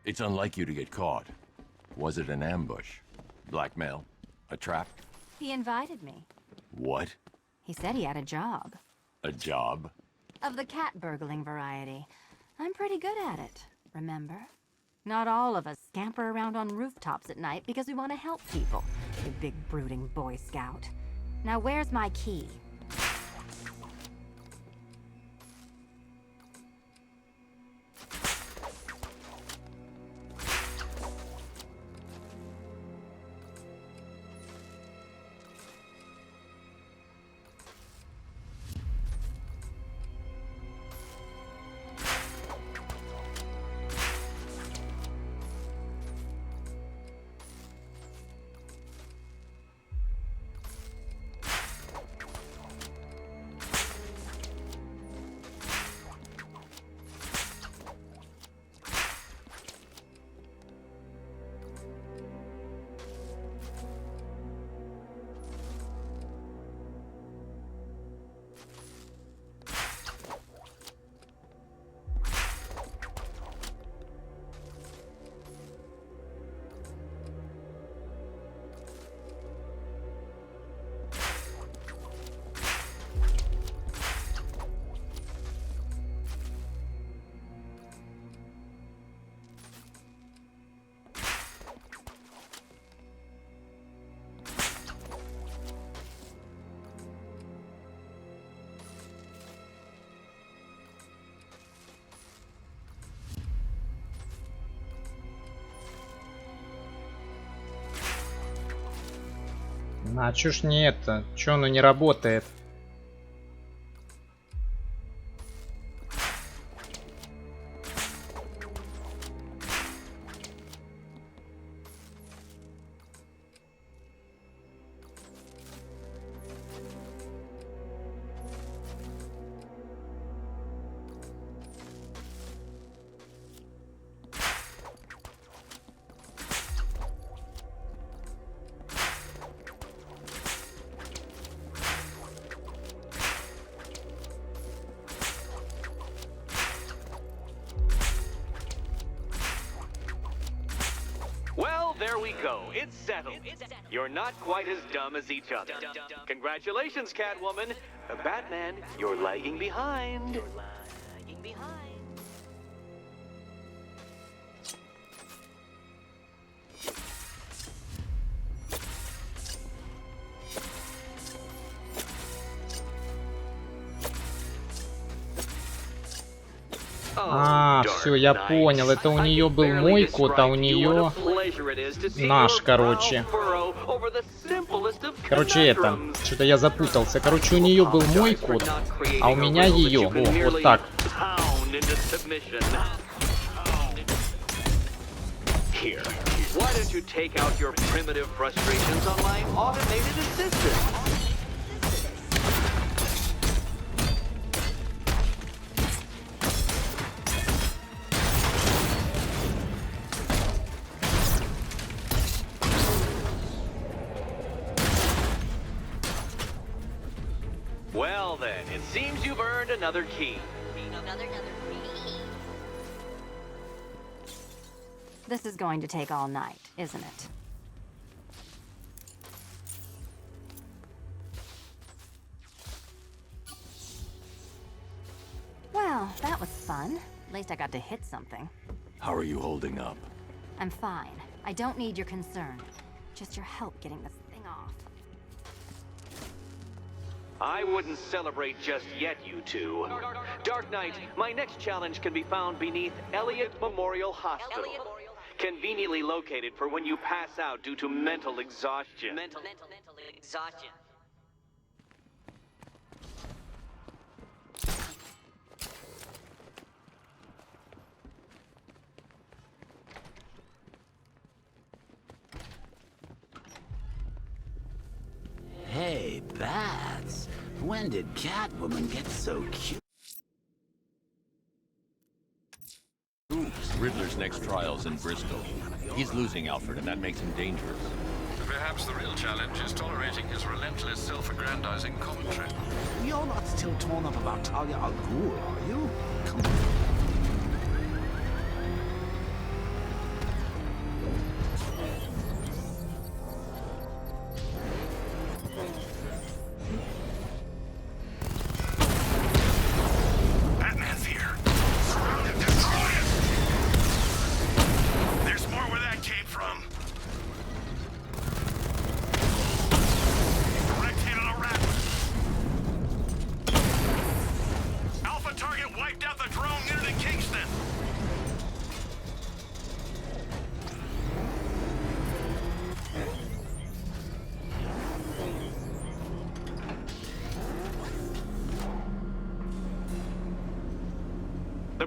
It's unlike you to get caught. Was it an ambush? Blackmail? A trap? He invited me. What? He said he had a job. A job? Of the cat burgling variety. I'm pretty good at it, remember? Not all of us scamper around on rooftops at night because we want to help people, you big brooding Boy Scout. Now where's my key? А чё ж не это? Чё оно не работает? Well, there we go. It's settled. You're not quite as dumb as each other. Congratulations, Catwoman. Batman, you're lagging behind. А, все, я понял. Это у нее был мой код, а у нее наш, короче. Короче, это. Что-то я запутался. Короче, у нее был мой код, а у меня ее. О, вот так. Why don't you take out your primitive frustrations on my automated assistant? Well then, it seems you've earned another key. This is going to take all night, isn't it? Well, that was fun. At least I got to hit something. How are you holding up? I'm fine. I don't need your concern. Just your help getting this thing off. I wouldn't celebrate just yet, you two. Dark Knight, my next challenge can be found beneath Elliott Memorial Hospital. Conveniently located for when you pass out due to mental exhaustion. Mental exhaustion. Hey, Bats. When did Catwoman get so cute? Riddler's next trial's in Bristol. He's losing Alfred, and that makes him dangerous. Perhaps the real challenge is tolerating his relentless self-aggrandizing commentary. You're not still torn up about Talia al Ghul, are you? Come on.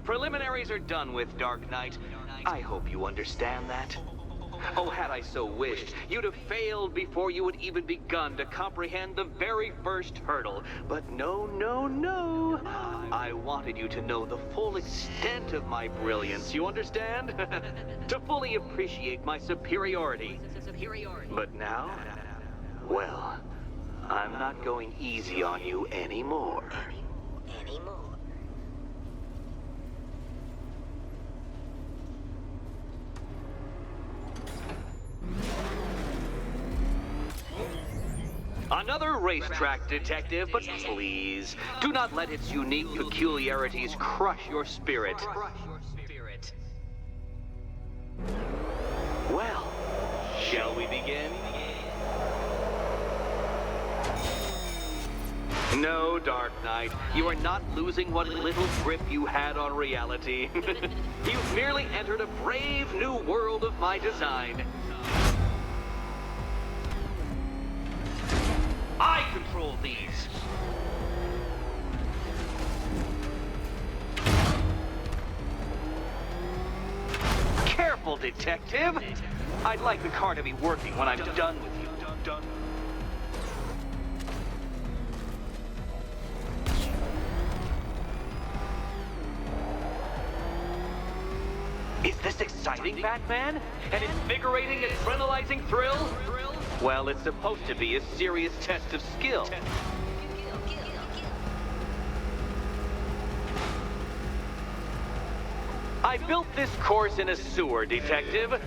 preliminaries are done with, Dark Knight. I hope you understand that. Oh, had I so wished, you'd have failed before you had even begun to comprehend the very first hurdle. But no, no, no. I wanted you to know the full extent of my brilliance, you understand? To fully appreciate my superiority. But now, well, I'm not going easy on you anymore. Another racetrack detective, but please, do not let its unique peculiarities crush your spirit. Well, shall we begin? No, Dark Knight, you are not losing what little grip you had on reality. You've merely entered a brave new world of my design. I control these. Careful, detective. I'd like the car to be working when I'm done with you. Is this exciting, Batman? An invigorating, adrenalizing thrill? Well, it's supposed to be a serious test of skill. I built this course in a sewer, detective.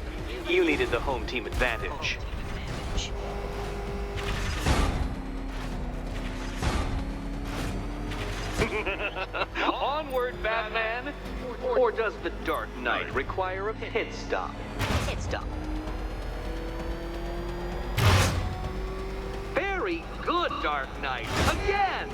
You needed the home team advantage. Onward, Batman! Or does the Dark Knight require a pit stop? Very good, Dark Knight. Again!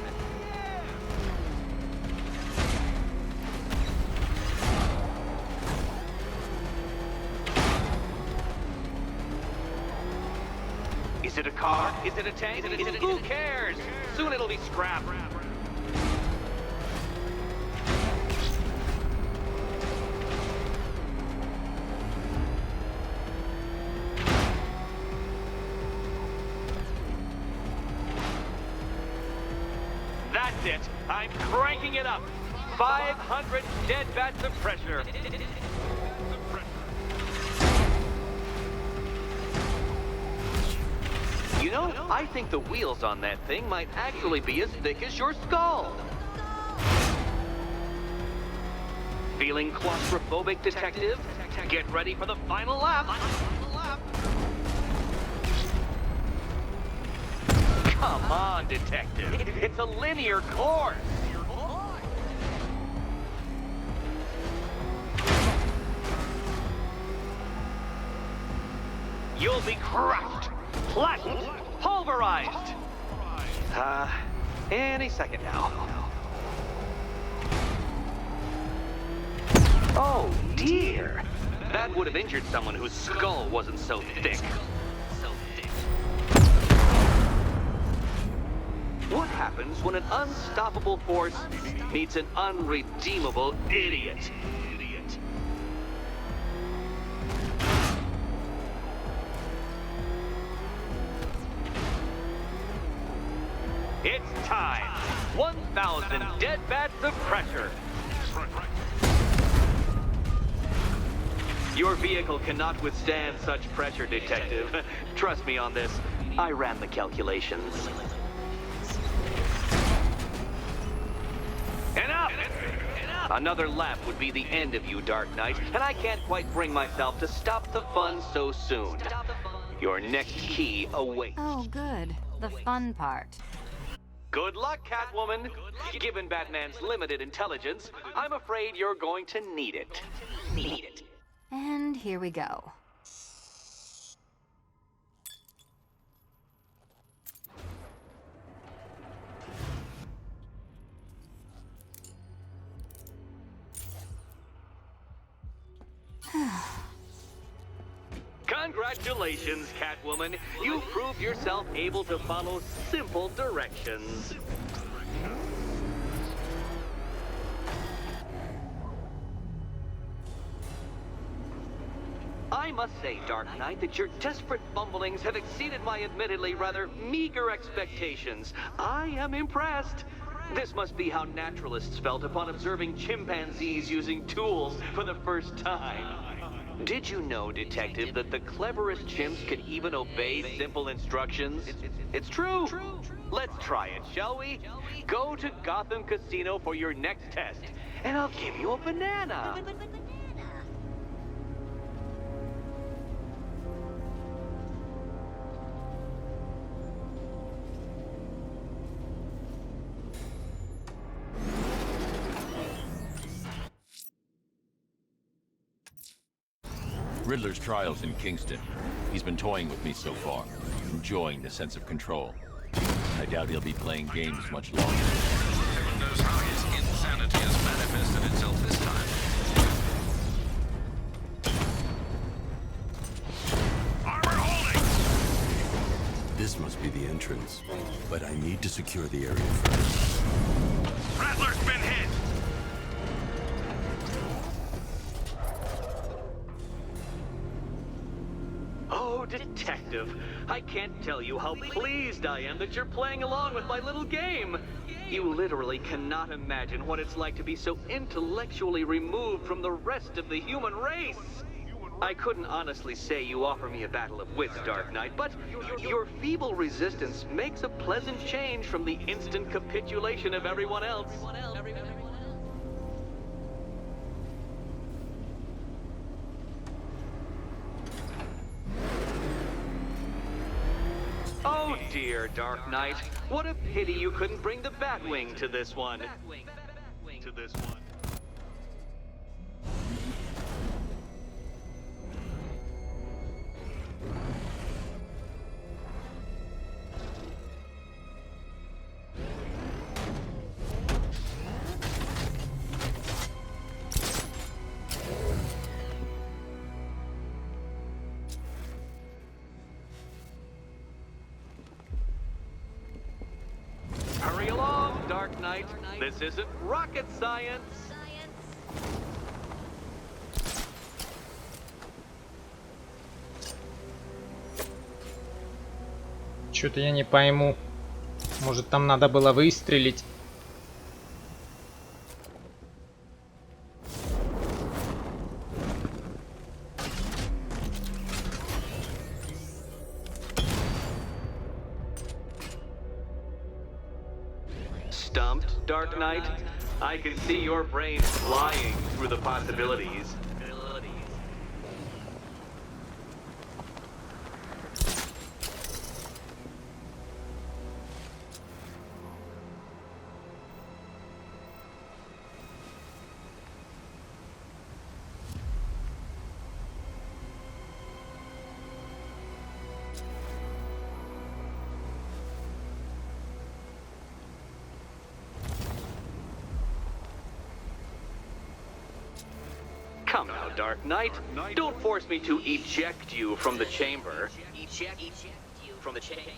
Is it a car? Is it a tank? Who cares? Soon it'll be scrap. That's it. I'm cranking it up. 500 dead bats of pressure. You know, I think the wheels on that thing might actually be as thick as your skull. Feeling claustrophobic, detective? Get ready for the final lap. Come on, detective. It's a linear course. You'll be crushed, flattened, pulverized. Any second now. Oh, dear. That would have injured someone whose skull wasn't so thick. What happens when an unstoppable force meets an unredeemable idiot? It's time. 1,000 dead bats of pressure. Your vehicle cannot withstand such pressure, detective. Trust me on this. I ran the calculations. Enough! Another lap would be the end of you, Dark Knight, and I can't quite bring myself to stop the fun so soon. Your next key awaits. Oh, good. The fun part. Good luck, Catwoman. Given Batman's limited intelligence, I'm afraid you're going to need it. And here we go. Congratulations, Catwoman. You proved yourself able to follow simple directions. I must say, Dark Knight, that your desperate fumblings have exceeded my admittedly rather meager expectations. I am impressed. This must be how naturalists felt upon observing chimpanzees using tools for the first time. Did you know, Detective, that the cleverest chimps can even obey simple instructions? It's true. Let's try it, shall we? Go to Gotham Casino for your next test, and I'll give you a banana. Riddler's trial's in Kingston. He's been toying with me so far, enjoying the sense of control. I doubt he'll be playing games much longer. Heaven knows how his insanity has manifested itself this time. Armor holding! This must be the entrance, but I need to secure the area first. Rattler's been hit! Oh, Detective, I can't tell you how pleased I am that you're playing along with my little game. You literally cannot imagine what it's like to be so intellectually removed from the rest of the human race. I couldn't honestly say you offer me a battle of wits, Dark Knight, but your feeble resistance makes a pleasant change from the instant capitulation of everyone else. Oh dear, Dark Knight. What a pity you couldn't bring the Batwing to this one. Hurry along, Dark Knight. This isn't rocket science. Что-то я не пойму. Может, там надо было выстрелить? Stumped, Dark Knight? I can see your brain flying through the possibilities. Come now, Dark Knight. Don't force me to eject you from the chamber. Eject you from the chamber.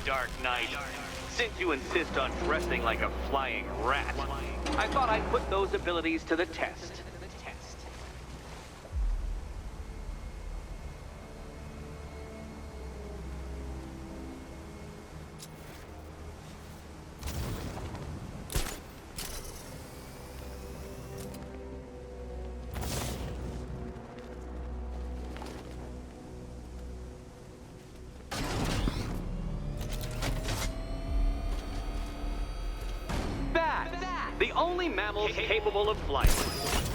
Dark Knight. Since you insist on dressing like a flying rat, I thought I'd put those abilities to the test. The only mammals capable of flight.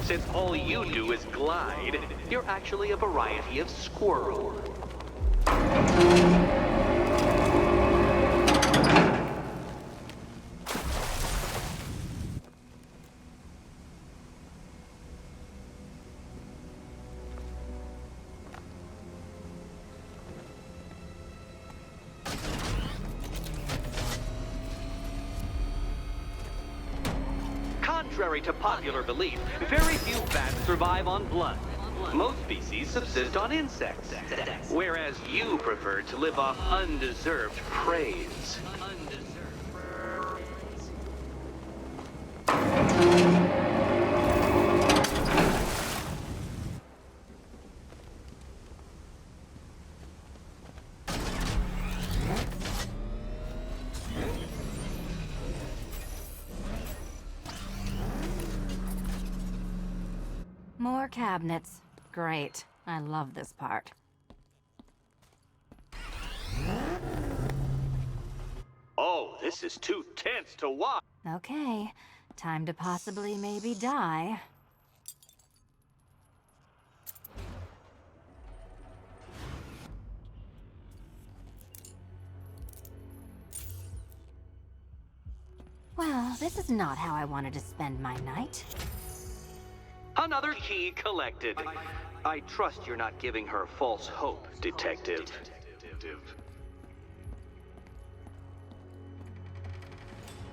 Since all you do is glide, you're actually a variety of squirrel. Contrary to popular belief, very few bats survive on blood. Most species subsist on insects, whereas you prefer to live off undeserved praise. More cabinets. Great. I love this part. Oh, this is too tense to watch. Okay. Time to possibly maybe die. Well, this is not how I wanted to spend my night. Another key collected. I trust you're not giving her false hope, Detective.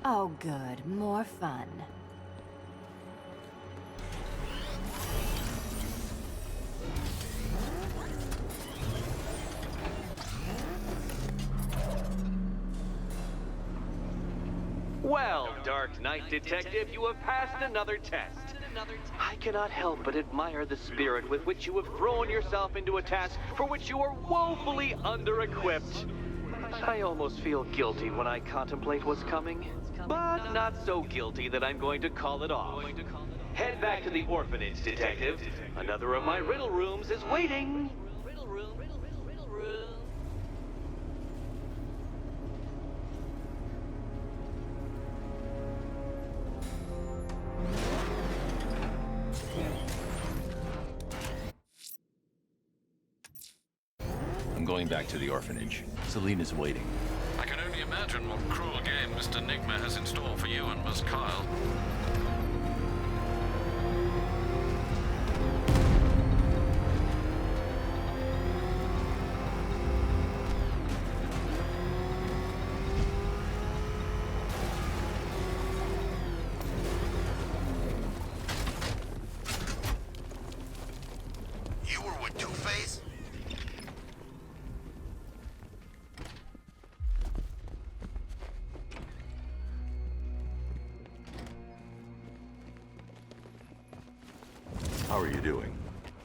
Oh, good. More fun. Well, Dark Knight Detective, you have passed another test. I cannot help but admire the spirit with which you have thrown yourself into a task for which you are woefully under-equipped. I almost feel guilty when I contemplate what's coming, but not so guilty that I'm going to call it off. Head back to the orphanage, Detective. Another of my riddle rooms is waiting. Riddle room. I'm going back to the orphanage. Selena's waiting. I can only imagine what cruel game Mr. Nigma has in store for you and Miss Kyle. You were with Two-Face? How are you doing?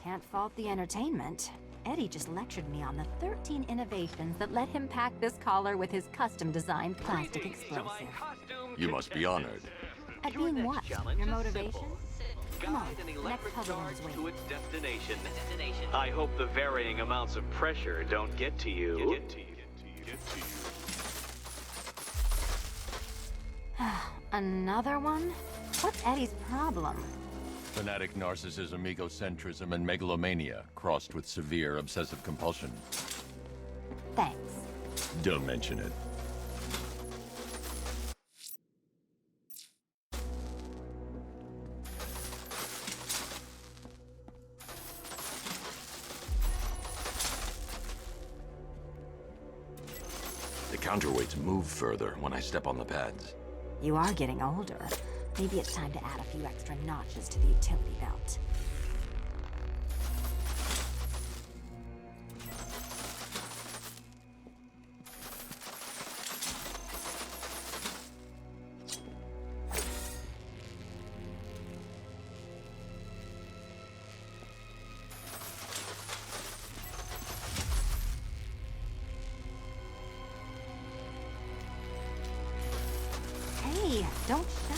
Can't fault the entertainment. Eddie just lectured me on the 13 innovations that let him pack this collar with his custom-designed plastic explosive. You must be honored. At being what? Your motivation? Come on, Guide an next electric puzzle charge is to waiting. its destination. I hope the varying amounts of pressure don't get to you. Another one? What's Eddie's problem? Fanatic narcissism, egocentrism, and megalomania, crossed with severe obsessive compulsion. Thanks. Don't mention it. The counterweights move further when I step on the pads. You are getting older. Maybe it's time to add a few extra notches to the utility belt.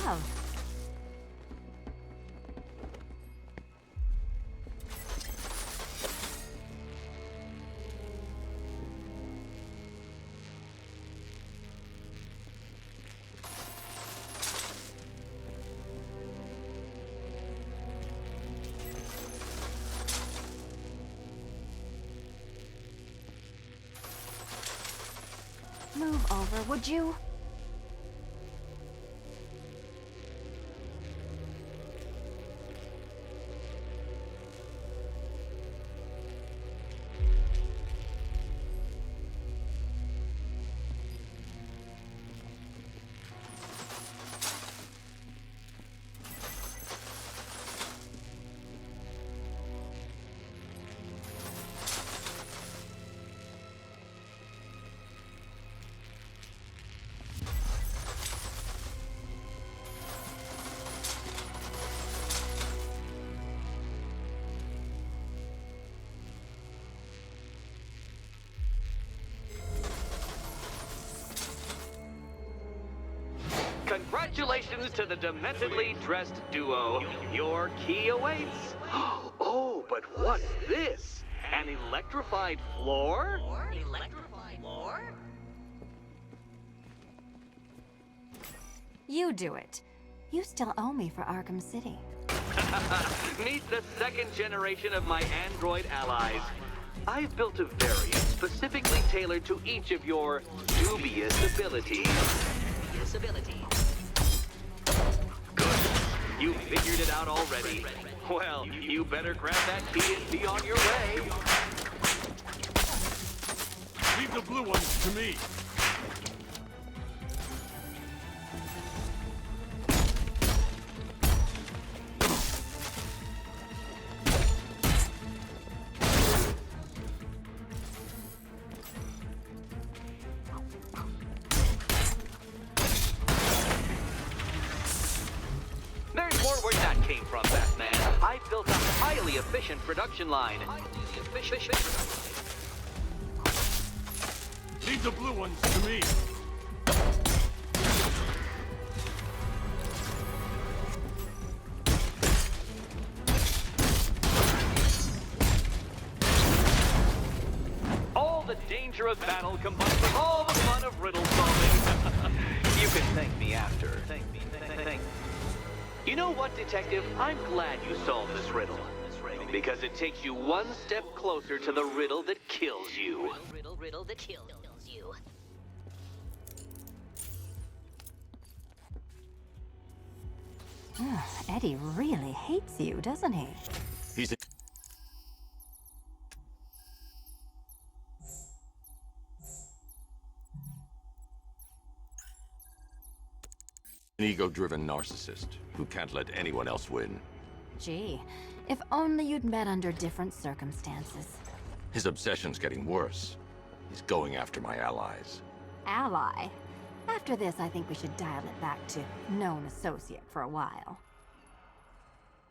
have. Move over, would you? Congratulations to the dementedly dressed duo. Your key awaits. Oh, but what's this? An electrified floor? Electrified floor? You do it. You still owe me for Arkham City. Meet the second generation of my android allies. I've built a variant specifically tailored to each of your dubious abilities. Good. You figured it out already. Well, you better grab that key and be on your way. Leave the blue ones to me. There's more where that came from, Batman. I built a highly efficient production line. Leave the blue ones to me. All the danger of battle combined with all the fun of riddle solving. You can thank me after. Thank me. You know what, Detective? I'm glad you solved this riddle. Because it takes you one step closer to the riddle that kills you. Riddle that kills you. Eddie really hates you, doesn't he? He's an ego-driven narcissist who can't let anyone else win. Gee, if only you'd met under different circumstances. His obsession's getting worse. He's going after my allies. Ally? After this, I think we should dial it back to known associate for a while.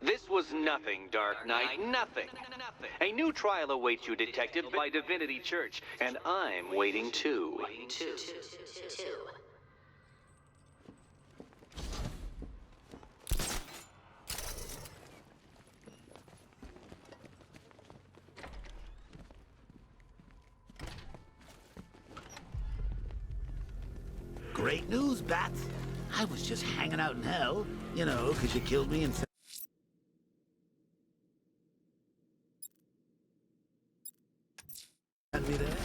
This was nothing, Dark Knight, nothing. A new trial awaits you, Detective, by Divinity Church, and I'm waiting too. Great news, Bats. I was just hanging out in hell, you know, because you killed me and said...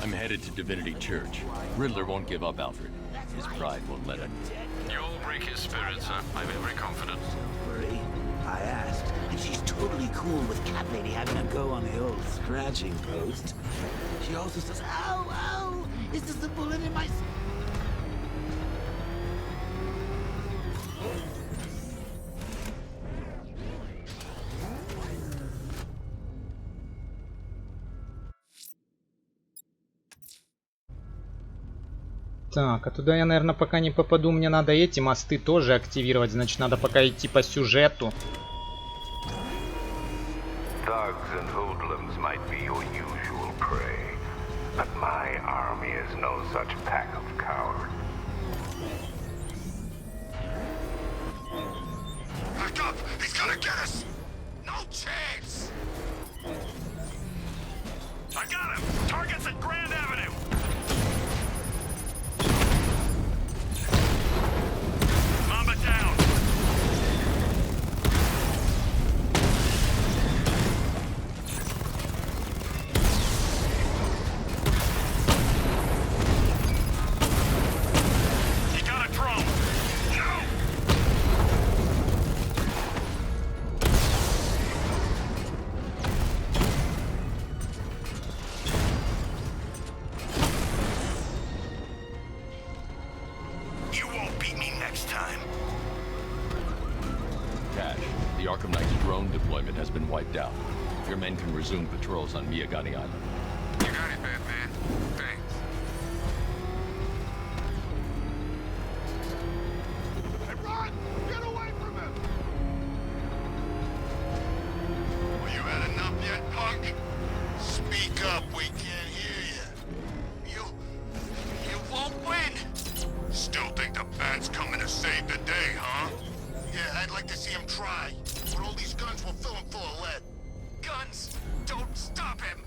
I'm headed to Divinity Church. Riddler won't give up, Alfred. His pride won't let him. You'll break his spirit, sir. I'm very confident. Worry. I asked, and she's totally cool with Cat Lady having a go on the old scratching post. She also says, ow, ow, is this a bullet in my... Так, а туда я, наверное, пока не попаду. Мне надо эти мосты тоже активировать. Значит, надо пока идти по сюжету. Thugs and hoodlums might be your usual prey, but my army is no such pack of cowards. get us! No chance! I got him! Target's at Grand Avenue! Mamba down! He got a drone! No! You won't beat me next time. Cash, the Arkham Knight's drone deployment has been wiped out. Your men can resume patrols on Miyagani Island. You got it, Batman. Thanks. Hey, run! Get away from him! Well, you had enough yet, punk? Speak up, we can't hear you. You won't win! Still think the Bat's coming to save the day, huh? Yeah, I'd like to see him try. But all these guns will fill him full of lead. Guns! Don't stop him!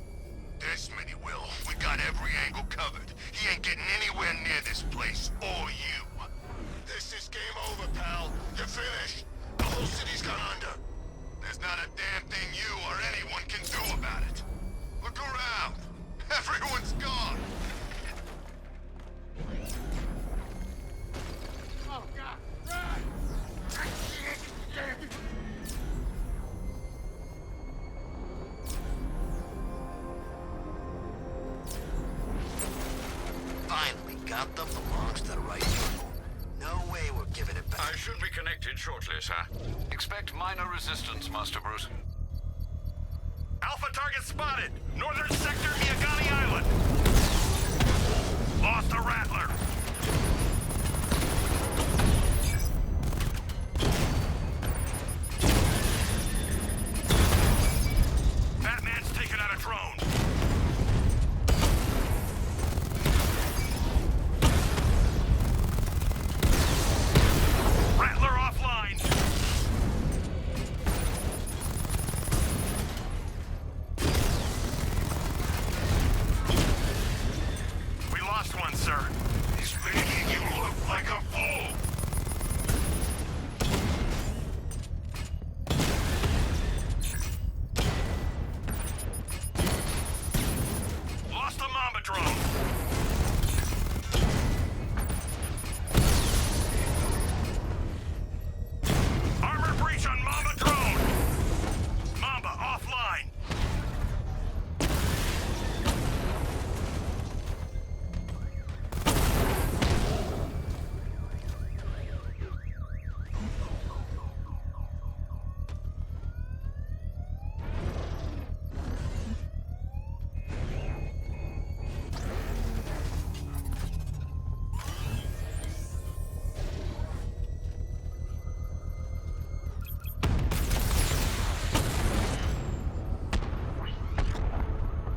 This many will. We got every angle covered. He ain't getting anywhere near this place, or you. This is game over, pal. You're finished. The whole city's gone under. There's not a damn thing you or anyone can do about it. Look around. Everyone's gone. Oh, God. Run! Finally got them belongs to the right people. No way we're giving it back. I should be connected shortly, sir. Expect minor resistance, Master Bruce. Alpha target spotted! Northern sector, Miyagani Island! Lost a Rattler! Batman's taken out a drone! Rattler offline! We lost one, sir. He's making you look like a fool! Lost the Mamba drone! Armor breach on Mamba drone! Mamba offline!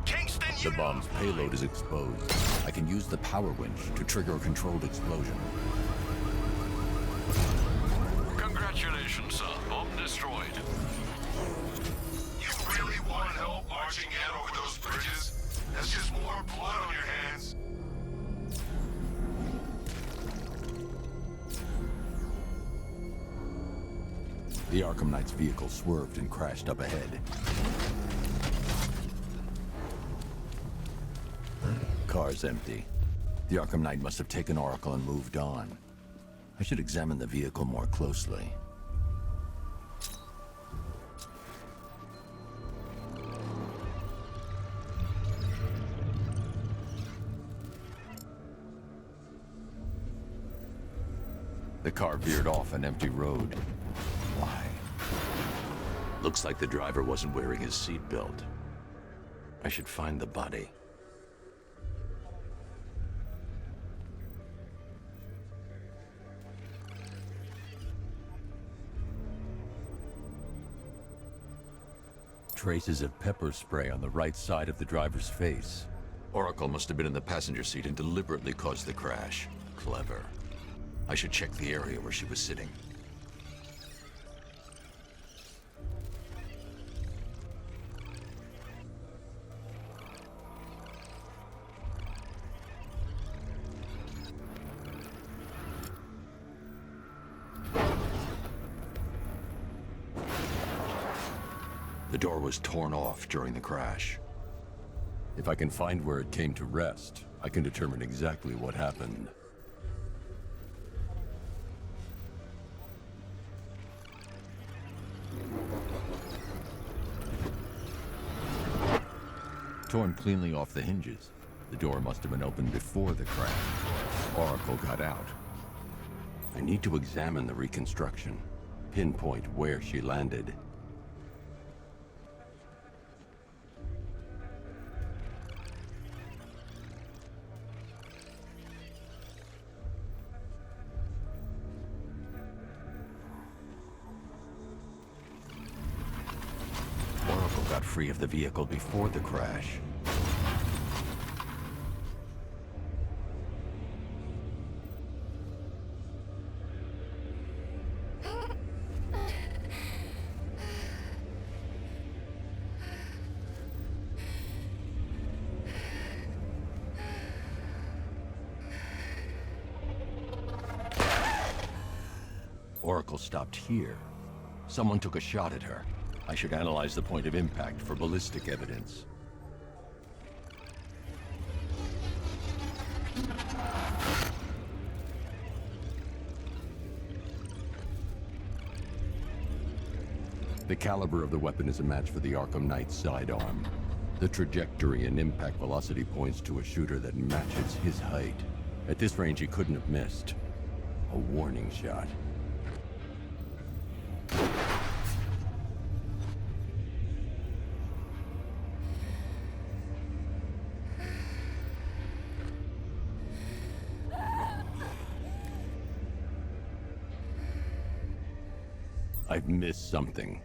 Kingston, The bomb's payload is exposed. I can use the power winch to trigger a controlled explosion. Congratulations, sir. Bomb destroyed. You really want help marching in over those bridges? That's just more blood on your hands. The Arkham Knight's vehicle swerved and crashed up ahead. Car's empty. The Arkham Knight must have taken Oracle and moved on. I should examine the vehicle more closely. The car veered off an empty road. Why? Looks like the driver wasn't wearing his seatbelt. I should find the body. Traces of pepper spray on the right side of the driver's face. Oracle must have been in the passenger seat and deliberately caused the crash. Clever. I should check the area where she was sitting. The door was torn off during the crash. If I can find where it came to rest, I can determine exactly what happened. Torn cleanly off the hinges. The door must have been opened before the crash. Oracle got out. I need to examine the reconstruction, pinpoint where she landed. Oracle got free of the vehicle before the crash. Oracle stopped here. Someone took a shot at her. I should analyze the point of impact for ballistic evidence. The caliber of the weapon is a match for the Arkham Knight's sidearm. The trajectory and impact velocity points to a shooter that matches his height. At this range, he couldn't have missed. A warning shot. I've missed something.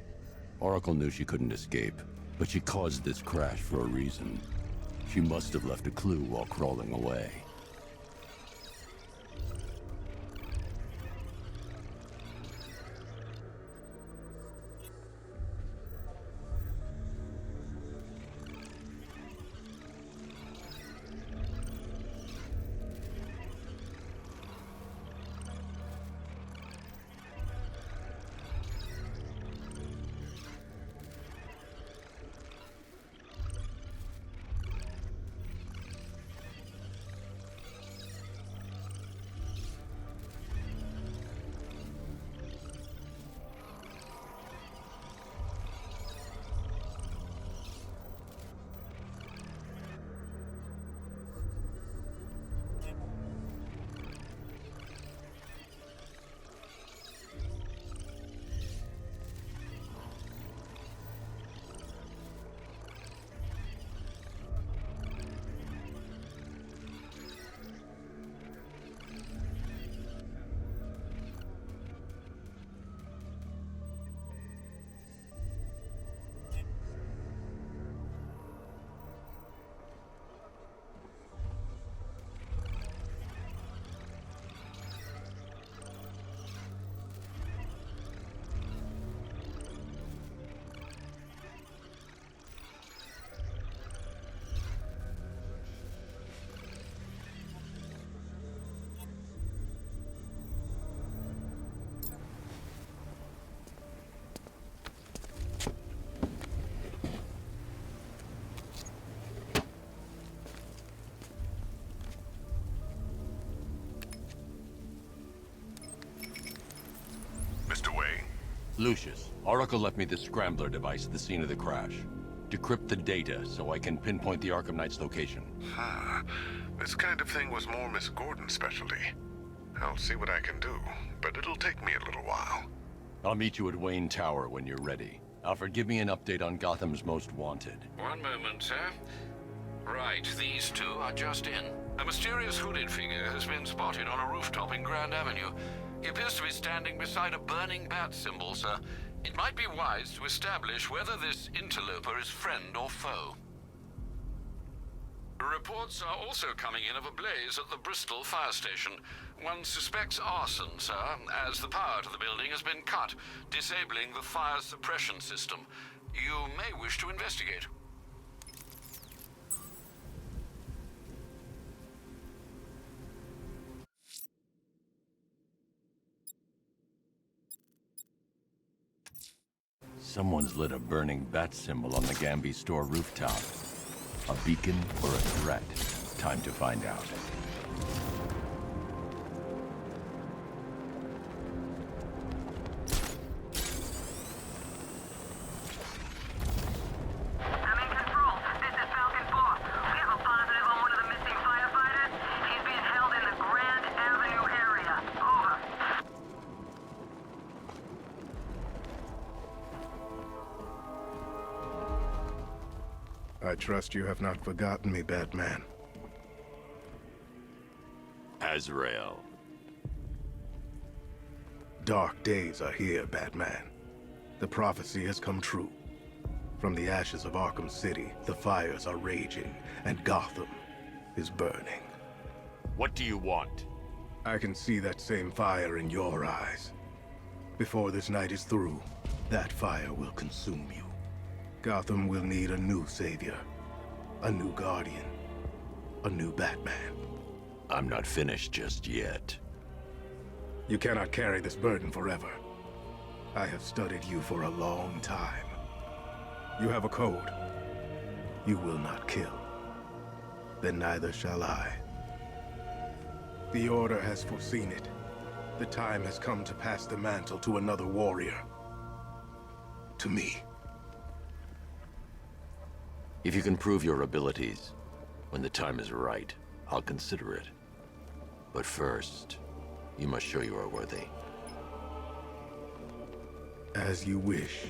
Oracle knew she couldn't escape, but she caused this crash for a reason. She must have left a clue while crawling away. Lucius, Oracle left me the scrambler device at the scene of the crash. Decrypt the data so I can pinpoint the Arkham Knight's location. This kind of thing was more Miss Gordon's specialty. I'll see what I can do, but it'll take me a little while. I'll meet you at Wayne Tower when you're ready. Alfred, give me an update on Gotham's Most Wanted. One moment, sir. Right, these two are just in. A mysterious hooded figure has been spotted on a rooftop in Grand Avenue. He appears to be standing beside a burning bat symbol, sir. It might be wise to establish whether this interloper is friend or foe. Reports are also coming in of a blaze at the Bristol fire station. One suspects arson, sir, as the power to the building has been cut, disabling the fire suppression system. You may wish to investigate. Someone's lit a burning bat symbol on the Gambi store rooftop. A beacon or a threat? Time to find out. I trust you have not forgotten me, Batman. Azrael. Dark days are here, Batman. The prophecy has come true. From the ashes of Arkham City, the fires are raging, and Gotham is burning. What do you want? I can see that same fire in your eyes. Before this night is through, that fire will consume you. Gotham will need a new savior, a new guardian, a new Batman. I'm not finished just yet. You cannot carry this burden forever. I have studied you for a long time. You have a code. You will not kill. Then neither shall I. The Order has foreseen it. The time has come to pass the mantle to another warrior. To me. If you can prove your abilities, when the time is right, I'll consider it. But first, you must show you are worthy. As you wish.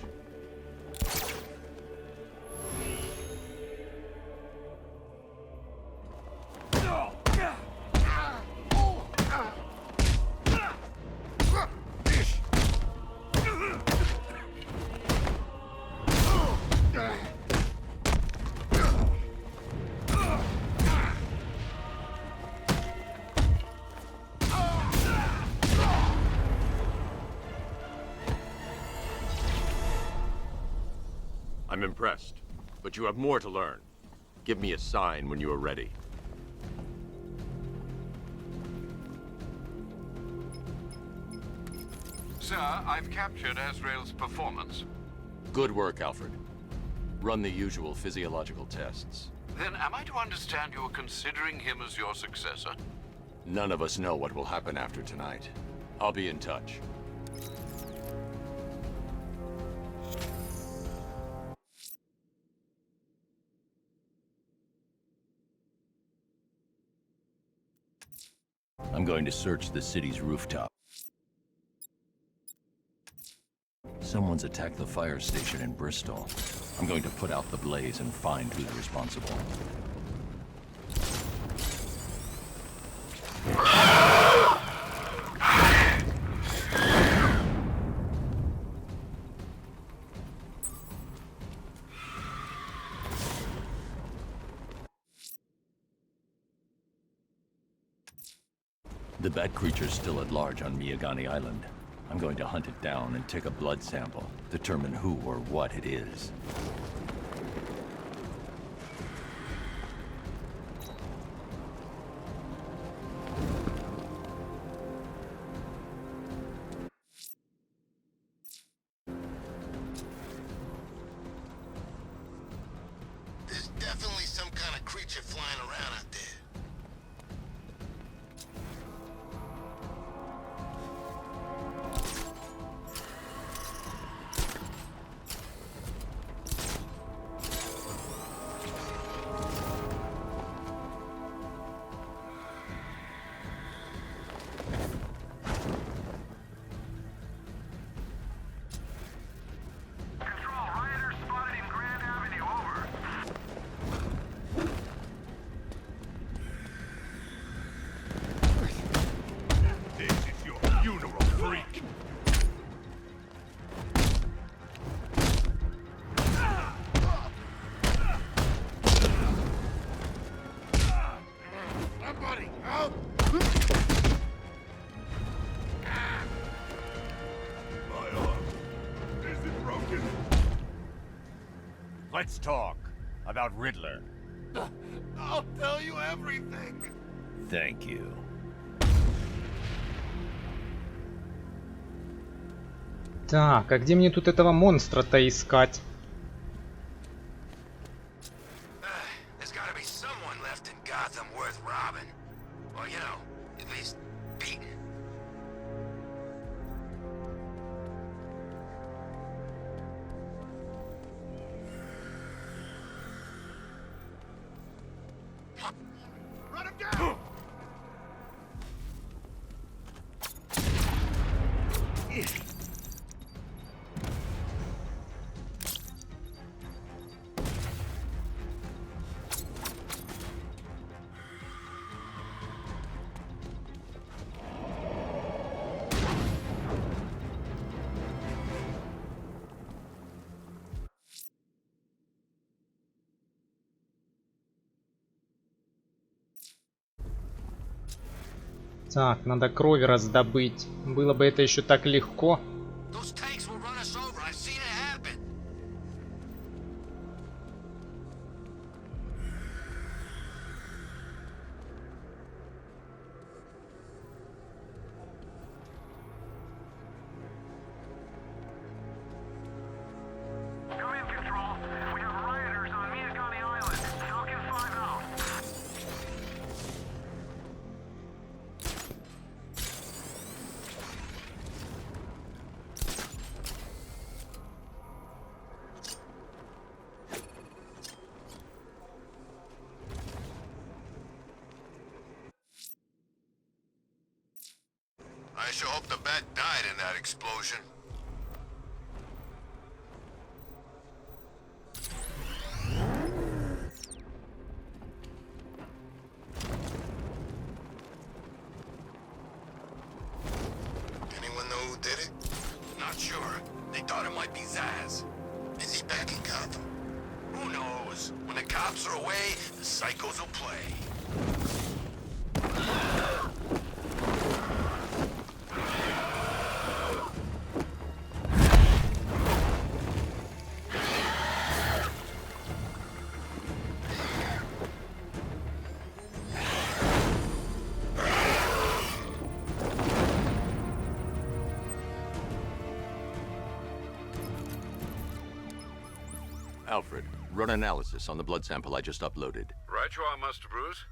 I'm impressed, but you have more to learn. Give me a sign when you are ready. Sir, I've captured Azrael's performance. Good work, Alfred. Run the usual physiological tests. Then am I to understand you're considering him as your successor? None of us know what will happen after tonight. I'll be in touch. I'm going to search the city's rooftop. Someone's attacked the fire station in Bristol. I'm going to put out the blaze and find who's responsible. The bat creature's still at large on Miyagani Island. I'm going to hunt it down and take a blood sample, determine who or what it is. There's definitely some kind of creature flying around out there. Let's talk about Riddler. I'll tell you everything. Thank you. Так, а где мне тут этого монстра-то искать? There's gotta be someone left in Gotham worth robbing. Or, you know, at least beating. Run him down! Так, надо крови раздобыть. Было бы это еще так легко. Those tanks will run us over. I've seen it happen. Come in, Control. We have rioters on Miyakami Island. Falcon 5 out. I sure hope the bat died in that explosion. Anyone know who did it? Not sure. They thought it might be Zaz. Is he back in Gotham? Who knows? When the cops are away, the psychos will play. Alfred, run analysis on the blood sample I just uploaded. Right you are, Master Bruce.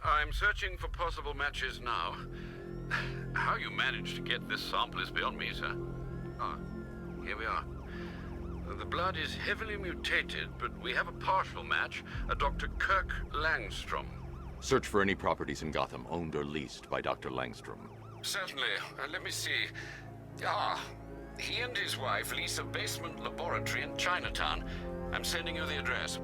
I'm searching for possible matches now. How you managed to get this sample is beyond me, sir. Ah, here we are. The blood is heavily mutated, but we have a partial match, a Dr. Kirk Langstrom. Search for any properties in Gotham owned or leased by Dr. Langstrom. Certainly. Let me see. Ah, he and his wife lease a basement laboratory in Chinatown. I'm sending you the address.